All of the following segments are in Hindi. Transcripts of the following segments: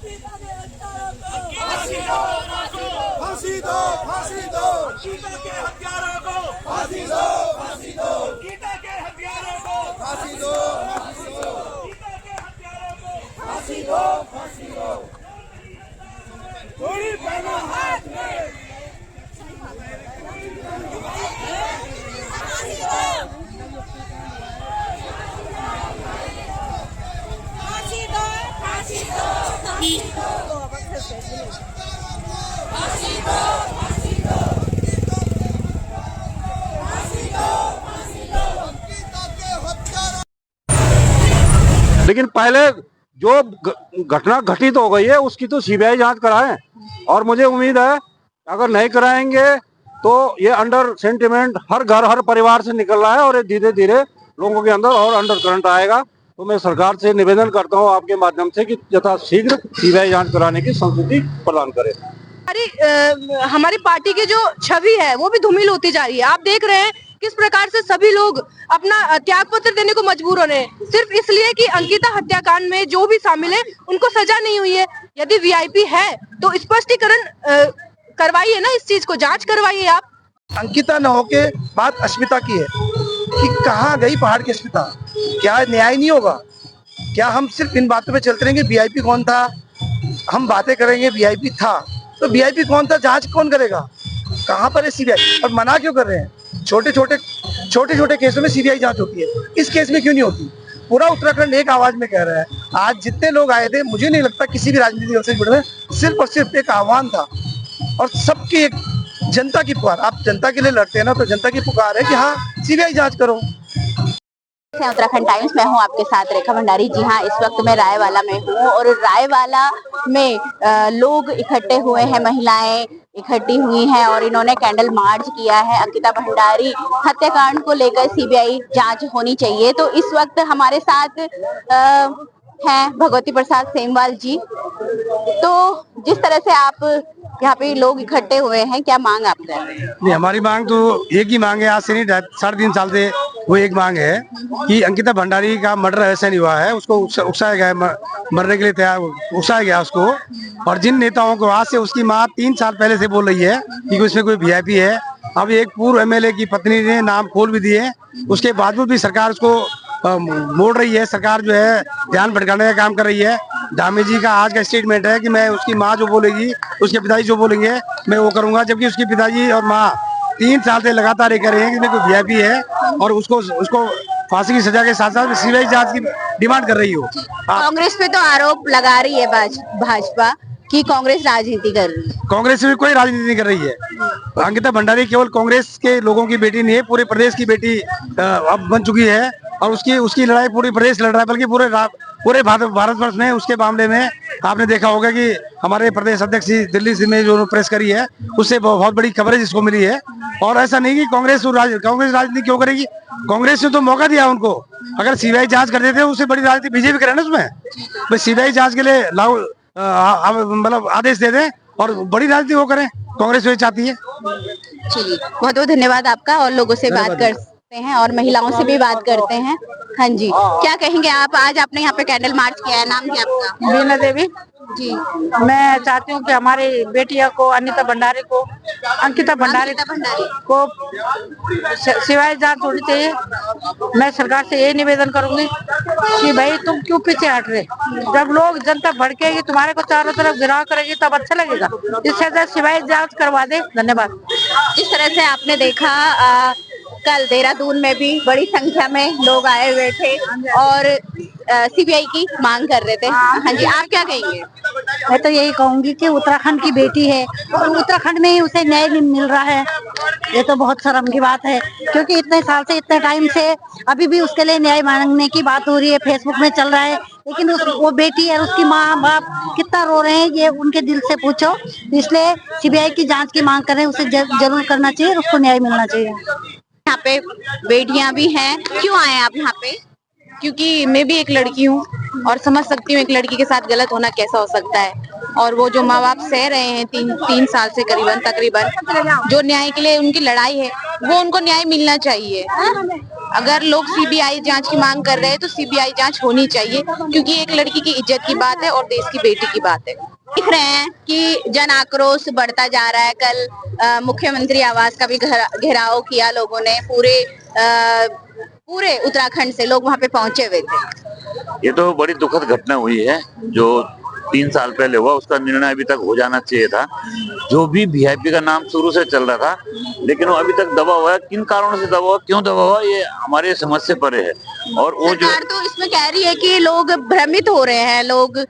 फांसी दो, फांसी दो, गीता के हत्यारों को फांसी दो, फांसी दो, गीता के हत्यारों को फांसी दो, फांसी दो, गीता के हत्यारों को फांसी दो, फांसी दो, गोली पहनो हाथ में, फांसी दो, फांसी दो, फांसी दो, फांसी दो, फांसी दो, फांसी दो, फांसी दो, फांसी दो, गीता के हत्यारों। लेकिन पहले जो घटना घटित हो गई है उसकी तो सीबीआई जांच कराएं, और मुझे उम्मीद है अगर नहीं कराएंगे तो ये अंडर सेंटिमेंट हर घर हर परिवार से निकल रहा है और ये धीरे धीरे लोगों के अंदर और अंडर करंट आएगा। तो मैं सरकार से निवेदन करता हूं आपके माध्यम से कि यथाशीघ्र सीबीआई जांच कराने की संस्कृति प्रदान करें। हमारी पार्टी की जो छवि है वो भी धूमिल होती जा रही है। आप देख रहे हैं किस प्रकार से सभी लोग अपना त्याग पत्र देने को मजबूर हो रहे हैं, सिर्फ इसलिए कि अंकिता हत्याकांड में जो भी शामिल है उनको सजा नहीं हुई है। यदि वीआईपी है तो स्पष्टीकरण करवाइए ना, इस चीज को जांच करवाइए आप। अंकिता न होके बात अस्मिता की है कि कहाँ गई पहाड़ की अस्मिता। क्या न्याय नहीं होगा? क्या हम सिर्फ इन बातों पे चलते रहेंगे? वीआईपी कौन था, हम बातें करेंगे वीआईपी था, तो वीआईपी कौन था, जांच कौन करेगा? कहाँ पर है सीबीआई? और मना क्यों कर रहे हैं? छोटे छोटे केसों में सीबीआई जांच होती है, इस केस में क्यों नहीं होती? पूरा उत्तराखंड एक आवाज में कह रहा है। आज जितने लोग आए थे, मुझे नहीं लगता किसी भी राजनीतिक दल से जुड़े हुए, सिर्फ और सिर्फ एक आह्वान था और सबकी एक जनता की पुकार। आप जनता के लिए लड़ते हैं ना, तो जनता की पुकार है कि हाँ सीबीआई जांच करो। उत्तराखंड टाइम्स में हूँ आपके साथ रेखा भंडारी। जी हाँ, इस वक्त मैं रायवाला में हूँ और रायवाला में लोग इकट्ठे हुए हैं, महिलाएं इकट्ठी हुई हैं और इन्होंने कैंडल मार्च किया है। अंकिता भंडारी हत्याकांड को लेकर सीबीआई जांच होनी चाहिए। तो इस वक्त हमारे साथ हैं भगवती प्रसाद सेमवाल जी। तो जिस तरह से आप यहाँ पे लोग इकट्ठे हुए हैं, क्या मांग आप कर रहे हैं? नहीं, हमारी मांग तो एक ही मांग है, आज से नहीं 3.5 साल से वो एक मांग है कि अंकिता भंडारी का मर्डर ऐसा नहीं हुआ है, उसको उकसाया गया, मरने के लिए तैयार उकसाया गया उसको। और जिन नेताओं को आज से उसकी माँ 3 साल पहले से बोल रही है कि उसमें कोई वीआईपी है, अब एक पूर्व एमएलए की पत्नी ने नाम खोल भी दिए, उसके बावजूद भी सरकार उसको मोड़ रही है। सरकार जो है ध्यान भटकाने का काम कर रही है। धामी जी का आज का स्टेटमेंट है कि मैं उसकी माँ जो बोलेगी, उसके पिताजी जो बोलेंगे मैं वो करूंगा, जबकि उसके पिताजी और माँ 3 साल से लगातार ये कह रहे हैं कि इसमें कोई वीआईपी है और उसको फांसी की सजा के साथ साथ सीबीआई जांच की डिमांड कर रही हो। कांग्रेस पे तो आरोप लगा रही है भाजपा कि कांग्रेस राजनीति कर रही है। कांग्रेस में कोई राजनीति नहीं कर रही है। अंकिता भंडारी केवल कांग्रेस के लोगों की बेटी नहीं है, पूरे प्रदेश की बेटी अब बन चुकी है और उसकी लड़ाई पूरी प्रदेश लड़ रहा है, बल्कि पूरे भारतवर्ष में उसके मामले में आपने देखा होगा कि हमारे प्रदेश अध्यक्ष दिल्ली से में जो प्रेस करी है उससे बहुत बड़ी कवरेज इसको मिली है। और ऐसा नहीं कि कांग्रेस राजनीति क्यों करेगी? कांग्रेस ने तो मौका दिया उनको। अगर सीबीआई जांच कर देते उससे बड़ी राजनीति बीजेपी करे ना उसमें। भाई सीबीआई जांच के लिए मतलब आदेश दे दें और बड़ी राजनीति वो करें, कांग्रेस वही चाहती है। चलिए, बहुत बहुत धन्यवाद आपका। और लोगों से बात करते हैं और महिलाओं से भी बात करते हैं। हाँ जी, क्या कहेंगे आप? आज आपने यहाँ पे कैंडल मार्च किया है, नाम क्या आपका? बीना देवी जी। मैं चाहती हूँ कि हमारी बेटिया को, अंकिता भंडारी को सीबीआई जांच होनी चाहिए। मैं सरकार से यही निवेदन करूंगी कि भाई तुम क्यों पीछे हट रहे? जब लोग जनता भड़केगी, तुम्हारे को चारों तरफ गिराव करेगी, तब अच्छा लगेगा। इससे ज्यादा सीबीआई जांच करवा दे। धन्यवाद। जिस तरह से आपने देखा कल देहरादून में भी बड़ी संख्या में लोग आए हुए थे और सीबीआई की मांग कर रहे थे। हाँ जी, आप क्या कहेंगे? मैं तो यही कहूंगी कि उत्तराखंड की बेटी है और उत्तराखंड में ही उसे न्याय नहीं मिल रहा है। ये तो बहुत शर्म की बात है, क्योंकि इतने साल से, इतने टाइम से अभी भी उसके लिए न्याय मांगने की बात हो रही है, फेसबुक में चल रहा है। लेकिन वो बेटी है, उसकी माँ बाप कितना रो रहे हैं, ये उनके दिल से पूछो। इसलिए सीबीआई की जांच की मांग कर रहे हैं, उसे जरूर करना चाहिए, उसको न्याय मिलना चाहिए। यहाँ पे बेटियां भी हैं। क्यों आए आप यहाँ पे? क्योंकि मैं भी एक लड़की हूँ और समझ सकती हूँ एक लड़की के साथ गलत होना कैसा हो सकता है। और वो जो माँ बाप सह रहे हैं तीन साल से तकरीबन जो न्याय के लिए उनकी लड़ाई है, वो उनको न्याय मिलना चाहिए। अगर लोग सीबीआई जांच की मांग कर रहे हैं तो सीबीआई जांच होनी चाहिए, क्योंकि एक लड़की की इज्जत की बात है और देश की बेटी की बात है। देख रहे हैं कि जन आक्रोश बढ़ता जा रहा है। कल मुख्यमंत्री आवास का भी घेराव किया लोगों ने, पूरे उत्तराखंड से लोग वहां पे पहुंचे हुए थे। ये तो बड़ी दुखद घटना हुई है जो 3 साल पहले हुआ, उसका निर्णय अभी तक हो जाना चाहिए था। जो भी वीआईपी का नाम शुरू से चल रहा था, लेकिन वो अभी तक दबा हुआ है। किन कारणों से दबा हुआ, क्यों दबा हुआ, ये हमारे समझ से परे है। और वो जो सरकार तो इसमें कह रही है कि लोग भ्रमित हो रहे हैं, लोग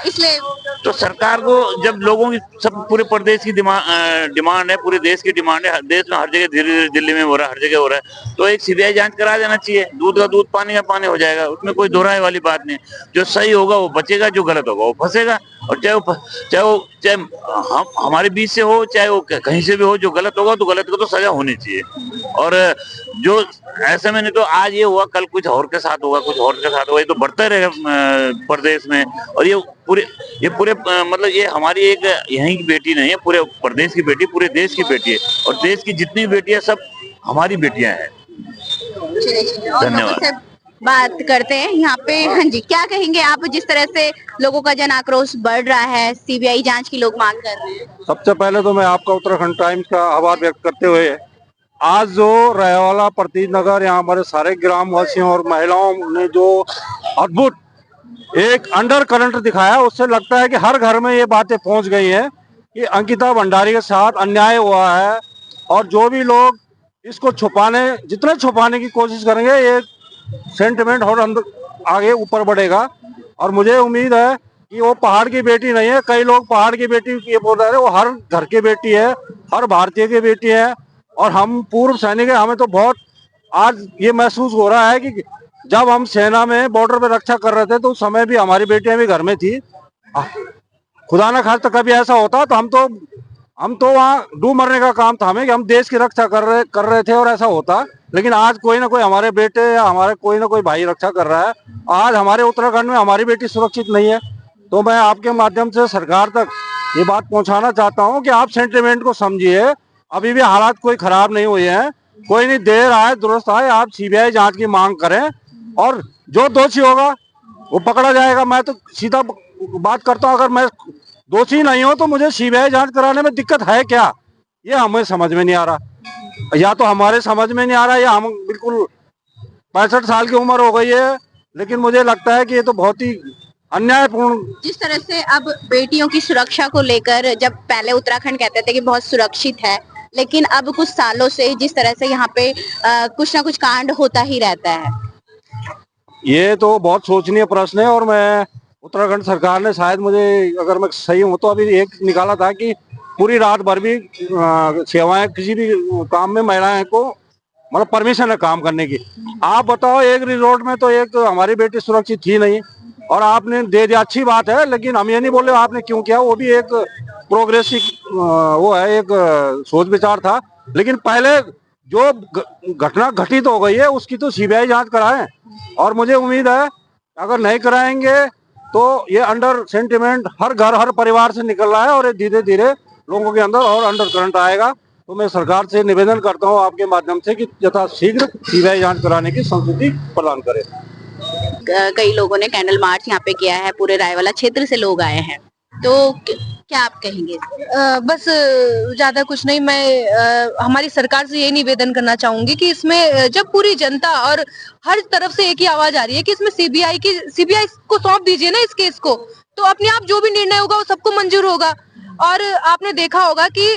इसलिए। तो सरकार को जब लोगों की सब पूरे प्रदेश की डिमांड है, पूरे देश की डिमांड है, देश में हर जगह, धीरे धीरे दिल्ली में हो रहा है, हर जगह हो रहा है, तो एक सीबीआई जांच करा देना चाहिए। दूध का दूध, पानी का पानी हो जाएगा, उसमें कोई दोहराए वाली बात नहीं। जो सही होगा वो बचेगा, जो गलत होगा वो फंसेगा। और चाहे हम हमारे बीच से हो, चाहे वो कहीं से भी हो, जो गलत होगा तो गलत को तो सजा होनी चाहिए। और जो ऐसे में, नहीं तो आज ये हुआ, कल कुछ और के साथ होगा, कुछ और के साथ होगा, ये तो बढ़ता रहेगा प्रदेश में। और ये पूरे मतलब ये हमारी एक यहीं की बेटी नहीं है, पूरे प्रदेश की बेटी, पूरे देश की बेटी है। और देश की जितनी बेटियां सब हमारी बेटियां हैं। धन्यवाद। बात करते हैं यहाँ पे। हाँ जी, क्या कहेंगे आप, जिस तरह से लोगों का जन आक्रोश बढ़ रहा है, सीबीआई जांच की लोग मांग कर रहे हैं? सबसे पहले तो मैं आपका उत्तराखंड टाइम्स का आभार व्यक्त करते हुए, आज जो रायवाला, प्रतीक नगर, यहाँ हमारे सारे ग्रामवासियों और महिलाओं ने जो अद्भुत एक अंडर करंट दिखाया, उससे लगता है कि हर घर में ये बातें पहुंच गई हैं कि अंकिता भंडारी के साथ अन्याय हुआ है। और जो भी लोग इसको जितना छुपाने की कोशिश करेंगे, ये सेंटिमेंट और अंदर आगे ऊपर बढ़ेगा। और मुझे उम्मीद है कि वो पहाड़ की बेटी नहीं है। कई लोग पहाड़ की बेटी ये बोल रहे हैं, वो हर घर की बेटी है, हर भारतीय की बेटी है। और हम पूर्व सैनिक हैं, हमें तो बहुत आज ये महसूस हो रहा है कि जब हम सेना में बॉर्डर पे रक्षा कर रहे थे, तो उस समय भी हमारी बेटियां भी घर में थी। खुदा ना खास्ता कभी ऐसा होता तो हम तो वहाँ डूब मरने का काम था हमें, कि हम देश की रक्षा कर रहे थे और ऐसा होता। लेकिन आज कोई ना कोई हमारे बेटे या हमारे कोई ना कोई भाई रक्षा कर रहा है। आज हमारे उत्तराखंड में हमारी बेटी सुरक्षित नहीं है। तो मैं आपके माध्यम से सरकार तक ये बात पहुंचाना चाहता हूं कि आप सेंटिमेंट को समझिए। अभी भी हालात कोई खराब नहीं हुए हैं, कोई नहीं, देर आए दुरुस्त आए। आप सीबीआई जांच की मांग करें और जो दोषी होगा वो पकड़ा जाएगा। मैं तो सीधा बात करता हूं, अगर मैं दोषी नहीं हूं तो मुझे सीबीआई जांच कराने में दिक्कत है क्या, ये हमें समझ में नहीं आ रहा। या तो हमारे समझ में नहीं आ रहा, या हम बिल्कुल 65 साल की उम्र हो गई है, लेकिन मुझे लगता है कि ये तो बहुत ही अन्यायपूर्ण। जिस तरह से अब बेटियों की सुरक्षा को लेकर, जब पहले उत्तराखंड कहते थे कि बहुत सुरक्षित है, लेकिन अब कुछ सालों से जिस तरह से यहाँ पे कुछ ना कुछ कांड होता ही रहता है। ये तो बहुत सोचनीय प्रश्न है। और मैं उत्तराखंड सरकार ने शायद, मुझे अगर मैं सही हूँ तो अभी एक निकाला था कि पूरी रात भर भी सेवाएं, किसी भी काम में महिलाएं को मतलब परमिशन है काम करने की। आप बताओ, एक रिजॉर्ट में तो एक हमारी बेटी सुरक्षित थी नहीं, और आपने दे दिया, अच्छी बात है, लेकिन हम ये नहीं बोल रहे आपने क्यों किया, वो भी एक प्रोग्रेसिव वो है, एक सोच विचार था। लेकिन पहले जो घटना घटित हो गई है उसकी तो सीबीआई जांच कराएं। और मुझे उम्मीद है अगर नहीं कराएंगे तो ये अंडर सेंटिमेंट हर घर, हर परिवार से निकल रहा है, और ये धीरे धीरे लोगों के अंदर और अंडर करंट आएगा। तो मैं सरकार से निवेदन करता हूँ आपके माध्यम से कि यथाशीघ्र सीबीआई जांच कराने की संस्कृति प्रदान करें। कई लोगों ने कैंडल मार्च यहाँ पे किया है, पूरे रायवाला क्षेत्र से लोग आए हैं, तो क्या आप कहेंगे? बस ज्यादा कुछ नहीं, मैं हमारी सरकार से यही निवेदन करना चाहूंगी कि इसमें जब पूरी जनता और हर तरफ से एक ही आवाज आ रही है कि इसमें सीबीआई को सौंप दीजिए ना इस केस को, तो अपने आप जो भी निर्णय होगा वो सबको मंजूर होगा। और आपने देखा होगा कि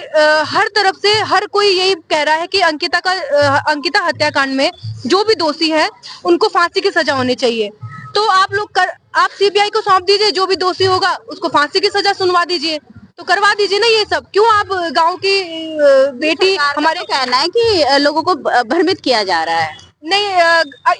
हर तरफ से हर कोई यही कह रहा है कि अंकिता हत्याकांड में जो भी दोषी है उनको फांसी की सजा होनी चाहिए। तो आप सीबीआई को सौंप दीजिए, जो भी दोषी होगा उसको फांसी की सजा सुनवा दीजिए, तो करवा दीजिए ना। ये सब क्यों आप गांव की बेटी, हमारे कहना है कि लोगों को भ्रमित किया जा रहा है। नहीं,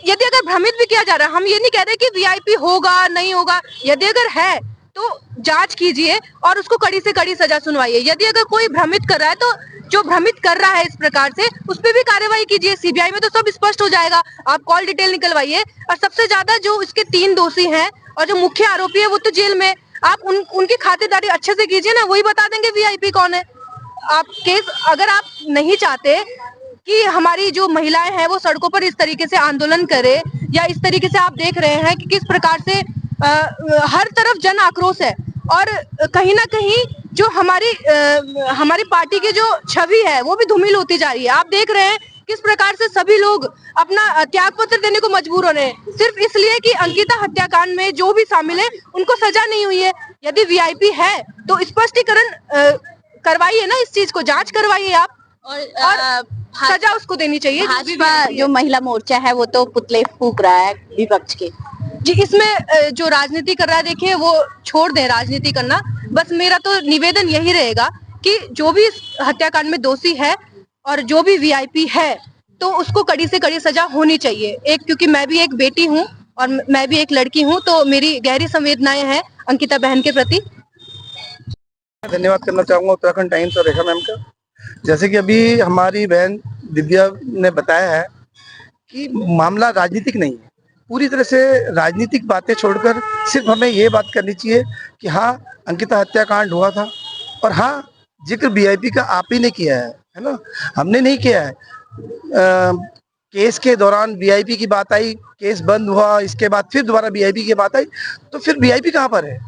यदि अगर भ्रमित भी किया जा रहा है, हम ये नहीं कह रहे कि वीआईपी होगा नहीं होगा, यदि अगर है तो जांच कीजिए और उसको कड़ी से कड़ी सजा सुनवाइए। यदि अगर कोई भ्रमित कर रहा है तो जो भ्रमित कर रहा है इस प्रकार से, उस पर भी कार्रवाई कीजिए। सीबीआई में तो सब स्पष्ट हो जाएगा, आप कॉल डिटेल निकलवाइए। और सबसे ज्यादा जो इसके 3 दोषी हैं और जो मुख्य आरोपी है वो तो जेल में, आप उनकी खातिरदारी अच्छे से कीजिए ना, वही बता देंगे वीआईपी कौन है। आप केस अगर आप नहीं चाहते कि हमारी जो महिलाएं हैं वो सड़कों पर इस तरीके से आंदोलन करे, या इस तरीके से आप देख रहे हैं कि किस प्रकार से हर तरफ जन आक्रोश है, और कहीं ना कहीं जो हमारी पार्टी की जो छवि है वो भी धूमिल होती जा रही है। आप देख रहे हैं किस प्रकार से सभी लोग अपना त्याग पत्र देने को मजबूर हो रहे हैं, सिर्फ इसलिए कि अंकिता हत्याकांड में जो भी शामिल है उनको सजा नहीं हुई है। यदि वीआईपी है तो स्पष्टीकरण करवाइए ना, इस चीज को जांच करवाइए आप, और सजा उसको देनी चाहिए। भाजपा जो महिला मोर्चा है वो तो पुतले फूंक रहा है विपक्ष के। जी, इसमें जो राजनीति कर रहा है, देखिए वो छोड़ दें राजनीति करना। बस मेरा तो निवेदन यही रहेगा कि जो भी इस हत्याकांड में दोषी है और जो भी वीआईपी है तो उसको कड़ी से कड़ी सजा होनी चाहिए। क्योंकि मैं भी एक बेटी हूँ और मैं भी एक लड़की हूँ, तो मेरी गहरी संवेदनाएं हैं अंकिता बहन के प्रति। धन्यवाद करना चाहूंगा उत्तराखंड टाइम्स और रेखा मैम का। जैसे कि अभी हमारी बहन दिव्या ने बताया है कि मामला राजनीतिक नहीं है, पूरी तरह से राजनीतिक बातें छोड़कर सिर्फ हमें ये बात करनी चाहिए कि हाँ, अंकिता हत्याकांड हुआ था, और हाँ, जिक्र वीआईपी का आप ही ने किया है ना, हमने नहीं किया है। केस के दौरान वीआईपी की बात आई, केस बंद हुआ, इसके बाद फिर दोबारा वीआईपी की बात आई, तो फिर वीआईपी कहाँ पर है?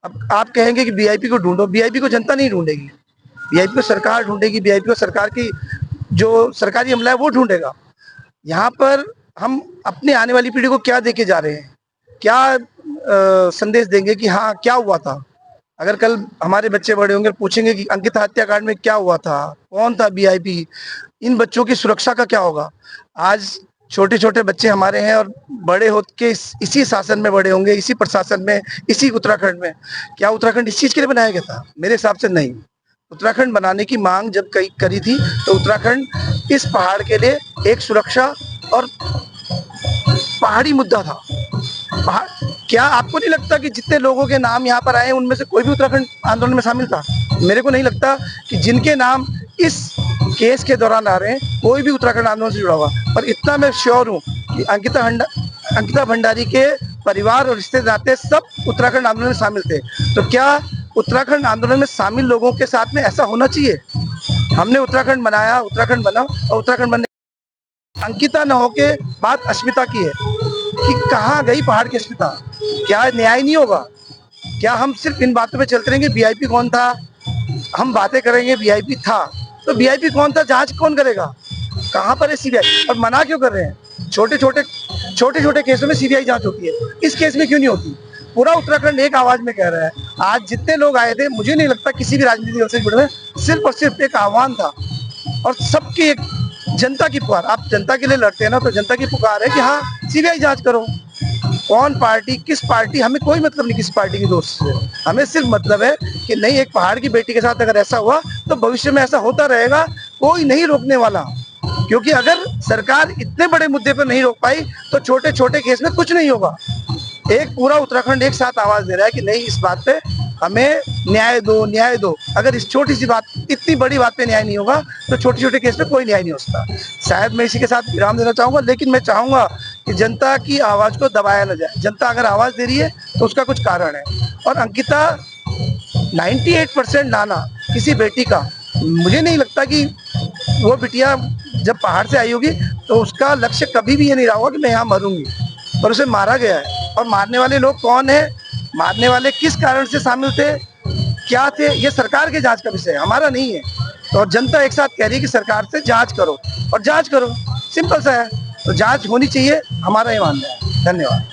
अब आप कहेंगे कि वीआईपी को ढूंढो, वीआईपी को जनता नहीं ढूंढेगी, वीआईपी को सरकार ढूंढेगी, वीआईपी को सरकार की जो सरकारी अमला है वो ढूंढेगा। यहाँ पर हम अपने आने वाली पीढ़ी को क्या देके जा रहे हैं, क्या संदेश देंगे कि हाँ क्या हुआ था? अगर कल हमारे बच्चे बड़े होंगे, पूछेंगे कि अंकिता हत्याकांड में क्या हुआ था, कौन था वीआईपी, इन बच्चों की सुरक्षा का क्या होगा? आज छोटे छोटे बच्चे हमारे हैं और बड़े होके इसी शासन में बड़े होंगे, इसी प्रशासन में, इसी उत्तराखंड में। क्या उत्तराखंड इस चीज के लिए बनाया गया था? मेरे हिसाब से नहीं। उत्तराखंड बनाने की मांग जब करी थी तो उत्तराखंड इस पहाड़ के लिए एक सुरक्षा और पहाड़ी मुद्दा था। क्या आपको नहीं लगता कि जितने लोगों के नाम यहाँ पर आए उनमें से कोई भी उत्तराखंड आंदोलन में शामिल था? मेरे को नहीं लगता कि जिनके नाम इस केस के दौरान आ रहे हैं कोई भी उत्तराखंड आंदोलन से जुड़ा हुआ। पर इतना मैं श्योर हूँ कि अंकिता भंडारी के परिवार और रिश्तेदार सब उत्तराखंड आंदोलन में शामिल थे। तो क्या उत्तराखंड आंदोलन में शामिल लोगों के साथ में ऐसा होना चाहिए? हमने उत्तराखंड बनाया, उत्तराखंड बना, और उत्तराखंड बनने अंकिता न होके बात अस्मिता की है कि कहाँ गई पहाड़ की अस्मिता? क्या न्याय नहीं होगा? क्या हम सिर्फ इन बातों पे चलते रहेंगे? वीआईपी कौन था, हम बातें करेंगे वीआईपी था, तो वीआईपी कौन था जांच कौन करेगा? कहाँ पर है सीबीआई? और मना क्यों कर रहे हैं? छोटे छोटे केसों में सीबीआई जांच होती है, इस केस में क्यों नहीं होती? पूरा उत्तराखंड एक आवाज में कह रहा है। आज जितने लोग आए थे, मुझे नहीं लगता किसी भी राजनीतिक दल से जुड़े हुए, सिर्फ और सिर्फ एक आह्वान था और सबकी एक जनता की पुकार। आप जनता के लिए लड़ते हैं ना, तो जनता की पुकार है कि हाँ सीबीआई जांच करो। कौन पार्टी, किस पार्टी, हमें कोई मतलब नहीं किस पार्टी की दोस्त से। हमें सिर्फ मतलब है कि नहीं, एक पहाड़ की बेटी के साथ अगर ऐसा हुआ तो भविष्य में ऐसा होता रहेगा, कोई नहीं रोकने वाला। क्योंकि अगर सरकार इतने बड़े मुद्दे पर नहीं रोक पाई तो छोटे छोटे केस में कुछ नहीं होगा। एक पूरा उत्तराखंड एक साथ आवाज दे रहा है कि नहीं, इस बात पे हमें न्याय दो, न्याय दो। अगर इस छोटी सी बात, इतनी बड़ी बात पे न्याय नहीं होगा तो छोटे छोटे केस पे कोई न्याय नहीं हो सकता। शायद मैं इसी के साथ विराम देना चाहूंगा, लेकिन मैं चाहूंगा कि जनता की आवाज को दबाया न जाए। जनता अगर आवाज दे रही है तो उसका कुछ कारण है। और अंकिता 98% लाना किसी बेटी का, मुझे नहीं लगता कि वो बिटिया जब पहाड़ से आई होगी तो उसका लक्ष्य कभी भी ये नहीं रहा होगा कि मैं यहाँ मरूंगी। और उसे मारा गया है, और मारने वाले लोग कौन है, मारने वाले किस कारण से शामिल थे, क्या थे, ये सरकार के जांच का विषय है, हमारा नहीं है। तो और जनता एक साथ कह रही है कि सरकार से जांच करो, और जांच करो, सिंपल सा है। तो जांच होनी चाहिए, हमारा ये मानना है। धन्यवाद।